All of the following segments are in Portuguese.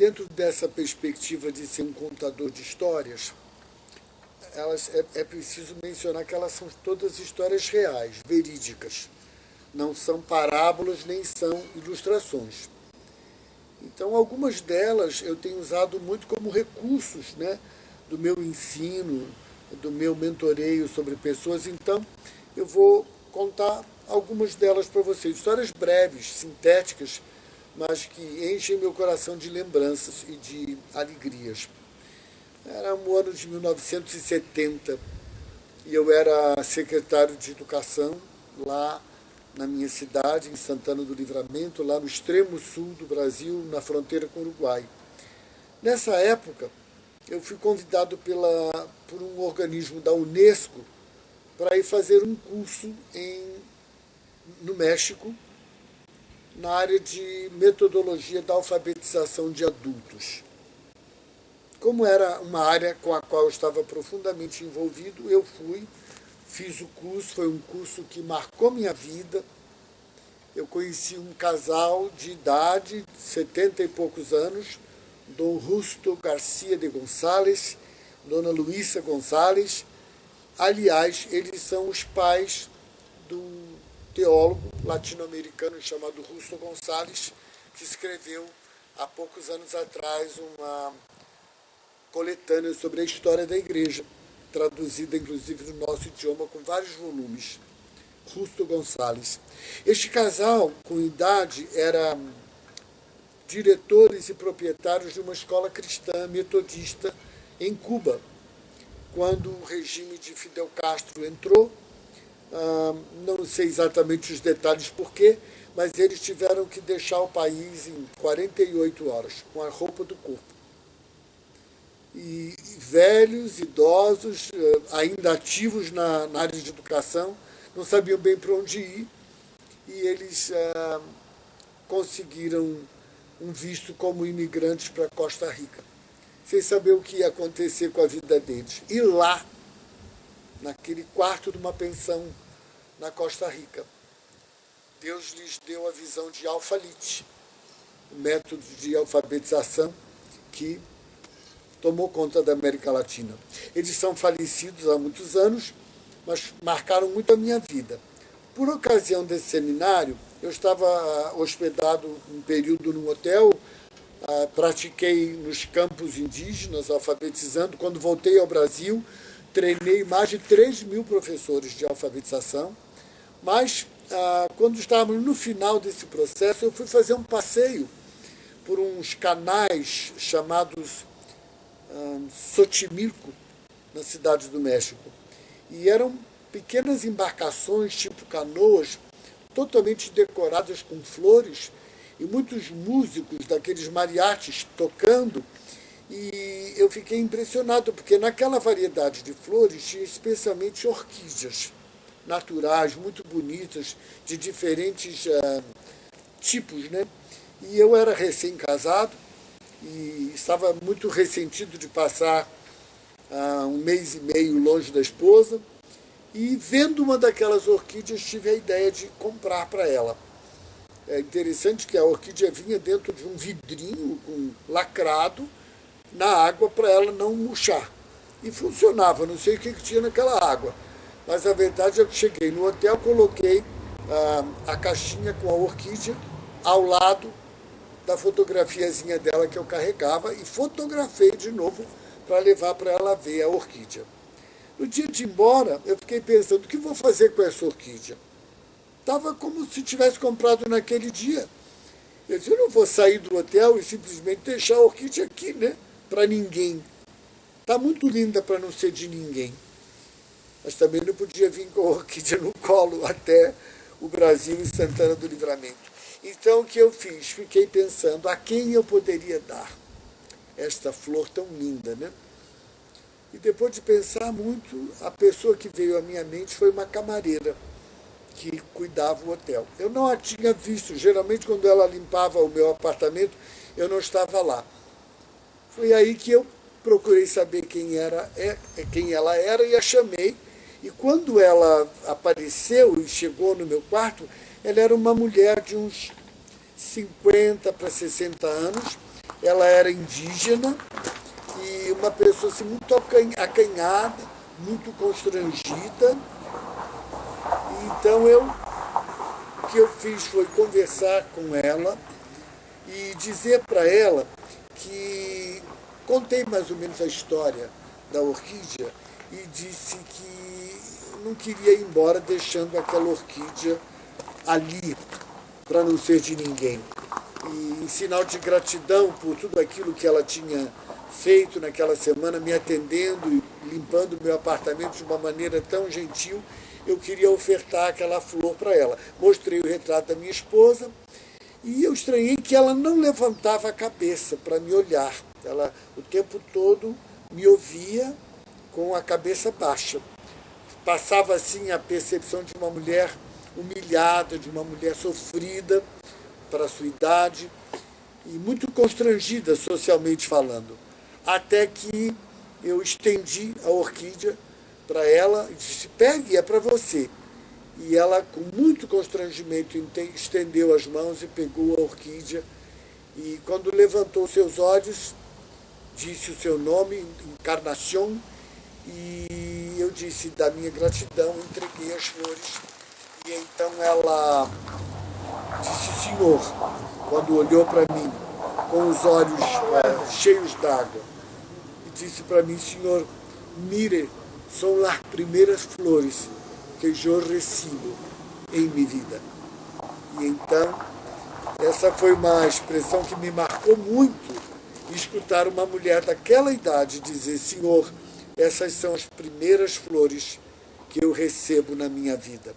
dentro dessa perspectiva de ser um contador de histórias, é preciso mencionar que elas são todas histórias reais, verídicas. Não são parábolas nem são ilustrações. Então, algumas delas eu tenho usado muito como recursos, né, do meu ensino, do meu mentoreio sobre pessoas. Então, eu vou contar algumas delas para vocês. Histórias breves, sintéticas, mas que enchem meu coração de lembranças e de alegrias. Era o ano de 1970 e eu era secretário de Educação lá na minha cidade, em Santana do Livramento, lá no extremo sul do Brasil, na fronteira com o Uruguai. Nessa época, eu fui convidado por um organismo da Unesco para ir fazer um curso no México, na área de metodologia da alfabetização de adultos. Como era uma área com a qual eu estava profundamente envolvido, eu fui, fiz o curso, foi um curso que marcou minha vida. Eu conheci um casal de idade, 70 e poucos anos, Dom Justo Garcia de González, Dona Luísa González. Aliás, eles são os pais do teólogo latino-americano chamado Justo González, que escreveu há poucos anos atrás uma coletânea sobre a história da igreja, traduzida inclusive no nosso idioma com vários volumes. Justo González. Este casal, com idade, era diretores e proprietários de uma escola cristã metodista em Cuba. Quando o regime de Fidel Castro entrou, não sei exatamente os detalhes porquê, mas eles tiveram que deixar o país em 48 horas, com a roupa do corpo. E velhos, idosos, ainda ativos na área de educação, não sabiam bem para onde ir, e eles conseguiram um visto como imigrantes para Costa Rica, sem saber o que ia acontecer com a vida deles. E lá, naquele quarto de uma pensão na Costa Rica, Deus lhes deu a visão de alfalite, o método de alfabetização que tomou conta da América Latina. Eles são falecidos há muitos anos, mas marcaram muito a minha vida. Por ocasião desse seminário, eu estava hospedado um período num hotel, pratiquei nos campos indígenas, alfabetizando. Quando voltei ao Brasil, treinei mais de 3.000 professores de alfabetização, mas quando estávamos no final desse processo, eu fui fazer um passeio por uns canais chamados Xochimilco, na cidade do México. E eram pequenas embarcações, tipo canoas, totalmente decoradas com flores, e muitos músicos daqueles mariachis tocando. E eu fiquei impressionado, porque naquela variedade de flores tinha especialmente orquídeas naturais, muito bonitas, de diferentes tipos, né? E eu era recém-casado e estava muito ressentido de passar um mês e meio longe da esposa, e vendo uma daquelas orquídeas tive a ideia de comprar para ela. É interessante que a orquídea vinha dentro de um vidrinho lacrado na água para ela não murchar. E funcionava, não sei o que tinha naquela água. Mas a verdade é que cheguei no hotel, coloquei a caixinha com a orquídea ao lado da fotografiazinha dela que eu carregava e fotografei de novo para levar para ela ver a orquídea. No dia de ir embora, eu fiquei pensando, o que vou fazer com essa orquídea? Estava como se tivesse comprado naquele dia. Eu disse, eu não vou sair do hotel e simplesmente deixar a orquídea aqui, né? Para ninguém. Está muito linda para não ser de ninguém. Mas também não podia vir com a orquídea no colo até o Brasil e Santana do Livramento. Então, o que eu fiz? Fiquei pensando a quem eu poderia dar esta flor tão linda, né? E depois de pensar muito, a pessoa que veio à minha mente foi uma camareira que cuidava o hotel. Eu não a tinha visto. Geralmente, quando ela limpava o meu apartamento, eu não estava lá. Foi aí que eu procurei saber quem ela era e a chamei. E quando ela apareceu e chegou no meu quarto, ela era uma mulher de uns 50 para 60 anos, ela era indígena e uma pessoa assim, muito acanhada, muito constrangida. Então o que eu fiz foi conversar com ela e dizer para ela que contei mais ou menos a história da orquídea e disse que não queria ir embora deixando aquela orquídea ali para não ser de ninguém. E em sinal de gratidão por tudo aquilo que ela tinha feito naquela semana, me atendendo e limpando o meu apartamento de uma maneira tão gentil, eu queria ofertar aquela flor para ela. Mostrei o retrato da minha esposa e eu estranhei que ela não levantava a cabeça para me olhar. Ela o tempo todo me ouvia com a cabeça baixa. Passava assim a percepção de uma mulher humilhada, de uma mulher sofrida para a sua idade e muito constrangida socialmente falando. Até que eu estendi a orquídea para ela e disse, pegue, é para você. E ela, com muito constrangimento, estendeu as mãos e pegou a orquídea. E quando levantou seus olhos, disse o seu nome, Encarnação, e eu disse da minha gratidão, entreguei as flores. E então ela disse, senhor, quando olhou para mim, com os olhos cheios d'água, e disse para mim, senhor, mire, são as primeiras flores que eu recebo em minha vida. E então, essa foi uma expressão que me marcou muito, escutar uma mulher daquela idade dizer, senhor, essas são as primeiras flores que eu recebo na minha vida.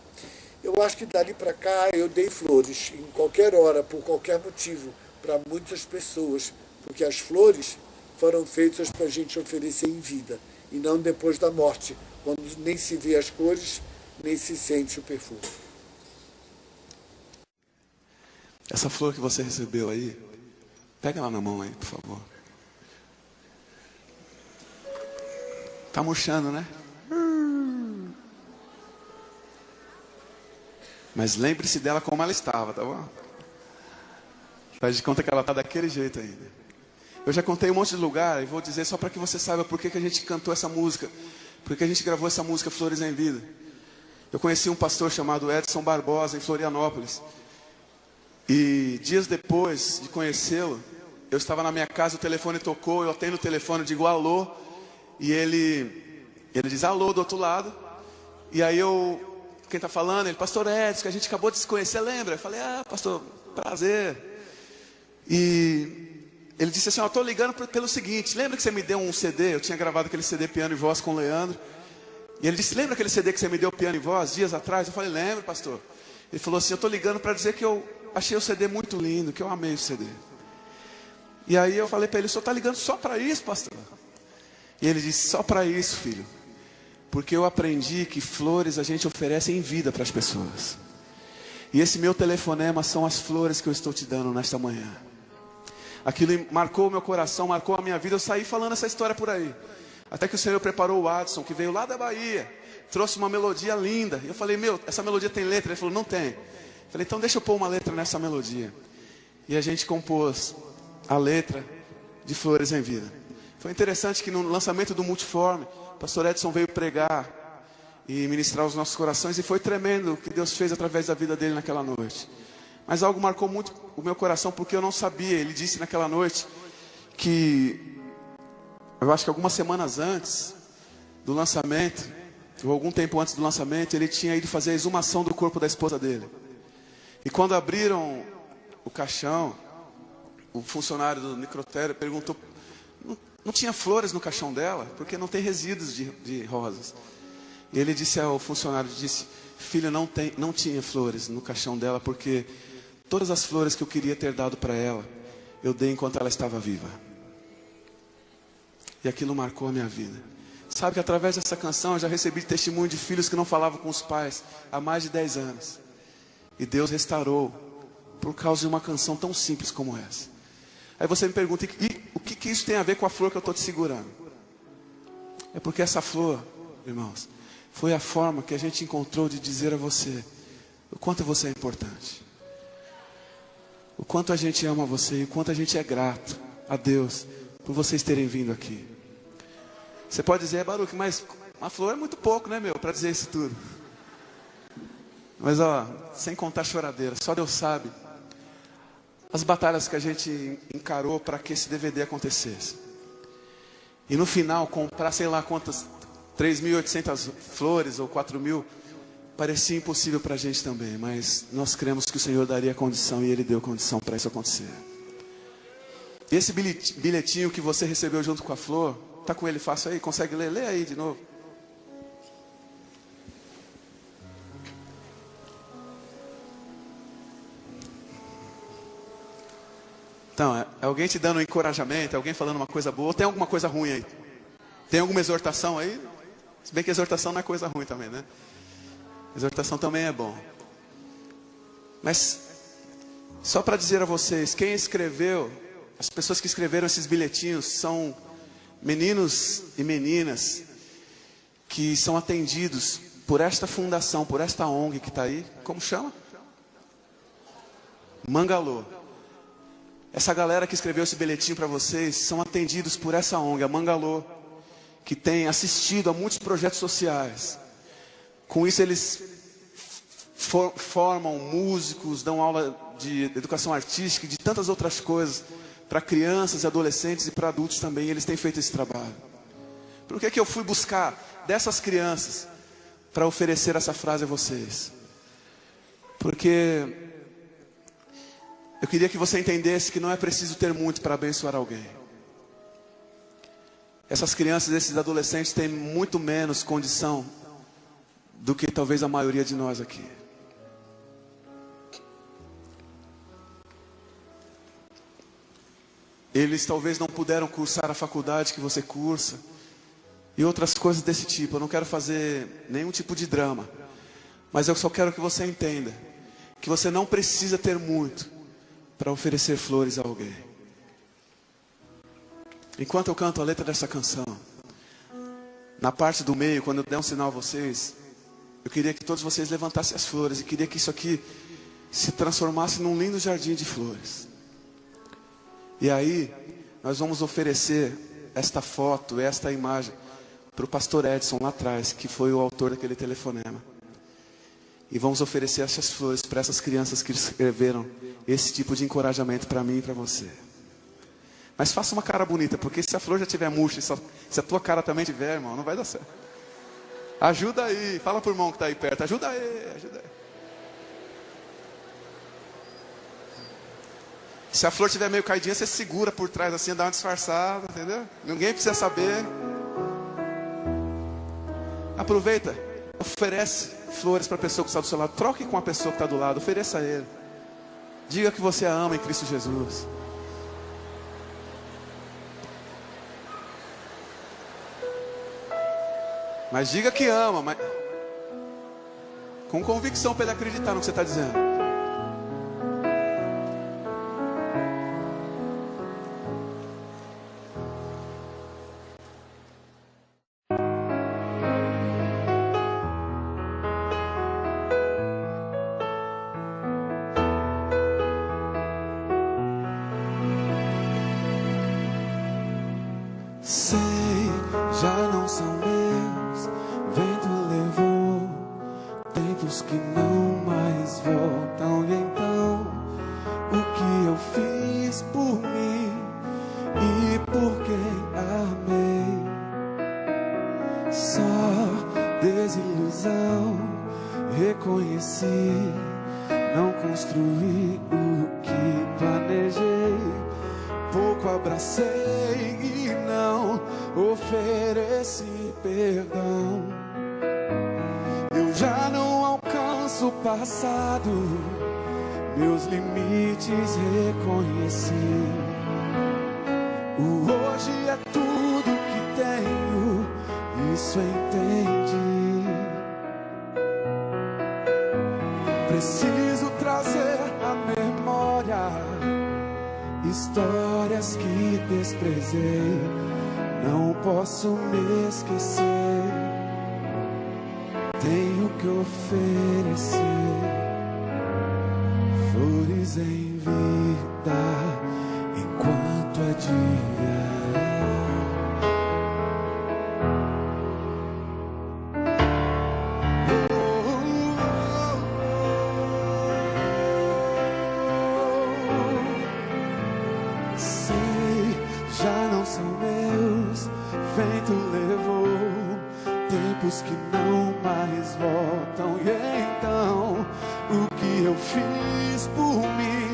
Eu acho que dali para cá eu dei flores, em qualquer hora, por qualquer motivo, para muitas pessoas, porque as flores foram feitas para a gente oferecer em vida, e não depois da morte, quando nem se vê as cores, nem se sente o perfume. Essa flor que você recebeu aí, pega ela na mão aí, por favor. Tá murchando, né? Mas lembre-se dela como ela estava, tá bom? Faz de conta que ela está daquele jeito ainda. Eu já contei um monte de lugar e vou dizer só para que você saiba por que a gente cantou essa música. Por que a gente gravou essa música Flores em Vida. Eu conheci um pastor chamado Edson Barbosa em Florianópolis. E dias depois de conhecê-lo, eu estava na minha casa, o telefone tocou, eu atendo o telefone, digo alô. E ele diz alô do outro lado. E aí quem está falando? Ele, pastor Edson, que a gente acabou de se conhecer, lembra? Eu falei, pastor, prazer. E ele disse assim, eu estou ligando pelo seguinte, lembra que você me deu um CD? Eu tinha gravado aquele CD Piano e Voz com o Leandro. E ele disse, lembra aquele CD que você me deu Piano e Voz dias atrás? Eu falei, lembro, pastor. Ele falou assim, eu estou ligando para dizer que eu achei o CD muito lindo, que eu amei o CD. E aí eu falei para ele, o senhor está ligando só para isso, pastor? E ele disse, só para isso, filho. Porque eu aprendi que flores a gente oferece em vida para as pessoas. E esse meu telefonema são as flores que eu estou te dando nesta manhã. Aquilo marcou o meu coração, marcou a minha vida. Eu saí falando essa história por aí. Até que o Senhor preparou o Adson, que veio lá da Bahia. Trouxe uma melodia linda. E eu falei, essa melodia tem letra? Ele falou, não tem. Eu falei, então deixa eu pôr uma letra nessa melodia. E a gente compôs a letra de Flores em Vida. Foi interessante que no lançamento do Multiforme, o pastor Edson veio pregar e ministrar os nossos corações. E foi tremendo o que Deus fez através da vida dele naquela noite. Mas algo marcou muito o meu coração, porque eu não sabia. Ele disse naquela noite que, eu acho que algumas semanas antes do lançamento, ou algum tempo antes do lançamento, ele tinha ido fazer a exumação do corpo da esposa dele. E quando abriram o caixão, o funcionário do necrotério perguntou, não tinha flores no caixão dela? Porque não tem resíduos de rosas. E ele disse ao funcionário, filho, não tinha flores no caixão dela, porque todas as flores que eu queria ter dado para ela, eu dei enquanto ela estava viva. E aquilo marcou a minha vida. Sabe que através dessa canção eu já recebi testemunho de filhos que não falavam com os pais há mais de 10 anos. E Deus restaurou por causa de uma canção tão simples como essa. Aí você me pergunta, e o que isso tem a ver com a flor que eu estou te segurando? É porque essa flor, irmãos, foi a forma que a gente encontrou de dizer a você o quanto você é importante. O quanto a gente ama você e o quanto a gente é grato a Deus por vocês terem vindo aqui. Você pode dizer, Baruch, mas uma flor é muito pouco, né, meu, para dizer isso tudo. Mas, ó, sem contar choradeira, só Deus sabe as batalhas que a gente encarou para que esse DVD acontecesse. E no final, comprar sei lá quantas, 3.800 flores ou 4.000, parecia impossível para a gente também. Mas nós cremos que o Senhor daria condição e Ele deu condição para isso acontecer. E esse bilhetinho que você recebeu junto com a flor, está com ele fácil aí? Consegue ler? Lê aí de novo. Então, é alguém te dando um encorajamento, é alguém falando uma coisa boa, ou tem alguma coisa ruim aí? Tem alguma exortação aí? Se bem que exortação não é coisa ruim também, né? Exortação também é bom. Mas, só para dizer a vocês, quem escreveu, as pessoas que escreveram esses bilhetinhos são meninos e meninas que são atendidos por esta fundação, por esta ONG que está aí. Como chama? Mangalô. Essa galera que escreveu esse bilhetinho para vocês são atendidos por essa ONG, a Mangalô, que tem assistido a muitos projetos sociais. Com isso eles formam músicos, dão aula de educação artística e de tantas outras coisas para crianças e adolescentes e para adultos também. Eles têm feito esse trabalho. Por que eu fui buscar dessas crianças para oferecer essa frase a vocês? Porque eu queria que você entendesse que não é preciso ter muito para abençoar alguém. Essas crianças, esses adolescentes têm muito menos condição do que talvez a maioria de nós aqui. Eles talvez não puderam cursar a faculdade que você cursa e outras coisas desse tipo. Eu não quero fazer nenhum tipo de drama, mas eu só quero que você entenda que você não precisa ter muito para oferecer flores a alguém. Enquanto eu canto a letra dessa canção, na parte do meio, quando eu der um sinal a vocês, eu queria que todos vocês levantassem as flores e queria que isso aqui se transformasse num lindo jardim de flores. E aí, nós vamos oferecer esta foto, esta imagem para o pastor Edson lá atrás, que foi o autor daquele telefonema. E vamos oferecer essas flores para essas crianças que escreveram esse tipo de encorajamento para mim e para você. Mas faça uma cara bonita, porque se a flor já tiver murcha, se a tua cara também tiver, irmão, não vai dar certo. Ajuda aí, fala pro irmão que está aí perto, ajuda aí, ajuda aí. Se a flor tiver meio caidinha, você segura por trás assim, dá uma disfarçada, entendeu? Ninguém precisa saber. Aproveita, oferece flores para a pessoa que está do seu lado. Troque com a pessoa que está do lado, ofereça a ele. Diga que você a ama em Cristo Jesus. Mas diga que ama, mas com convicção para ele acreditar no que você está dizendo. Sei, já não são meus, vento levou tempos que não mais voltam. E então, o que eu fiz por mim e por quem amei, só desilusão reconheci, não construí o que planejei, pouco abracei e não ofereci perdão. Eu já não alcanço o passado, meus limites reconheci. O hoje é tudo que tenho, isso entendi. Preciso trazer à memória histórias que desprezei, não posso me esquecer. Tenho que oferecer flores em vida, enquanto é dia. Sei, já não são meus, vento levou tempos que não mais voltam. E então, o que eu fiz por mim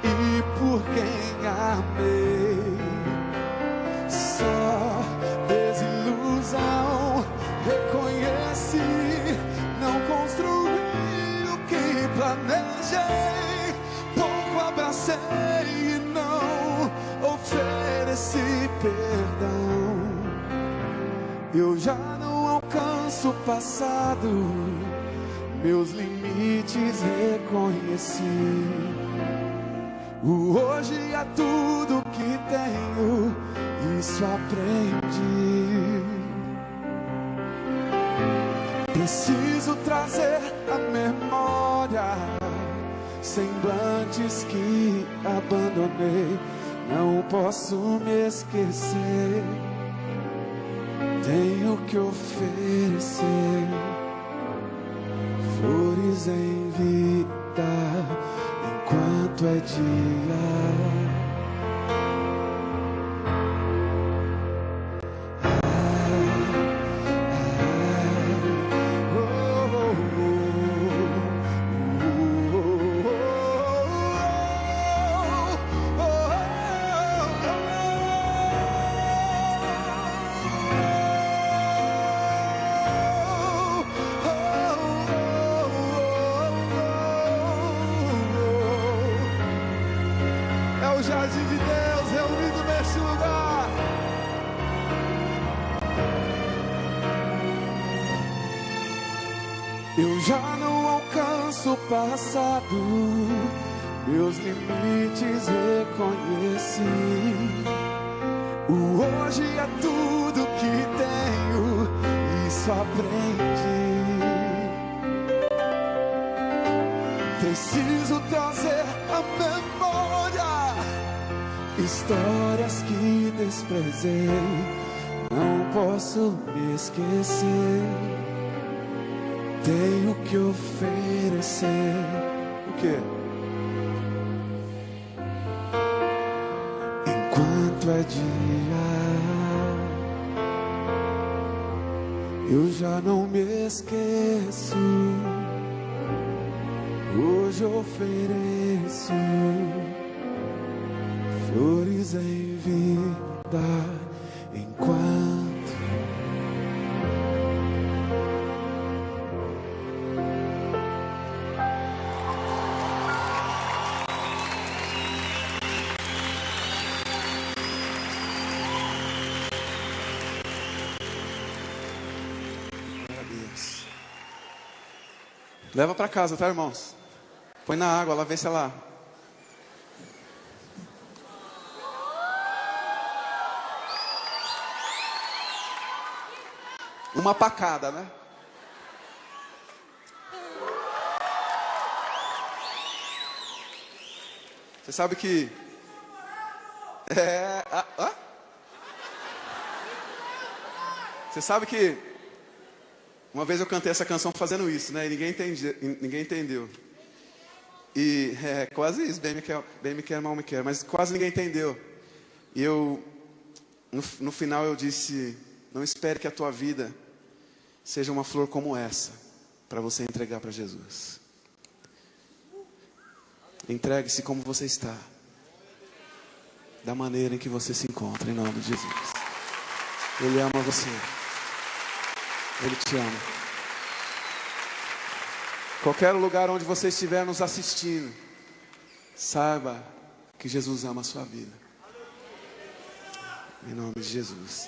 e por quem amei, só desilusão. Reconheci, não construí o que planejei, pouco abracei e não ofereci perdão. Eu já não alcanço o passado, meus limites reconheci. O hoje é tudo que tenho, isso aprendi. Preciso trazer a memória semblantes que abandonei. Não posso me esquecer, tenho que oferecer flores em vida enquanto é dia. O jardim de Deus reunido neste lugar. Eu já não alcanço o passado, meus limites reconheci. O hoje é tudo que tenho, isso aprendi. Preciso trazer a memória histórias que desprezei, não posso me esquecer, tenho que oferecer. O quê? Enquanto é dia, eu já não me esqueço, hoje ofereço flores em vida enquanto Leva para casa, tá, irmãos? Põe na água, lá, vê se ela... Uma pacada, né? Você sabe que... Você sabe que... Uma vez eu cantei essa canção fazendo isso, né? E ninguém entendeu. E é quase isso, bem me quer, mal me quer. Mas quase ninguém entendeu. E eu, no final eu disse... Não espere que a tua vida seja uma flor como essa, para você entregar para Jesus. Entregue-se como você está, da maneira em que você se encontra, em nome de Jesus. Ele ama você. Ele te ama. Qualquer lugar onde você estiver nos assistindo, saiba que Jesus ama a sua vida. Em nome de Jesus.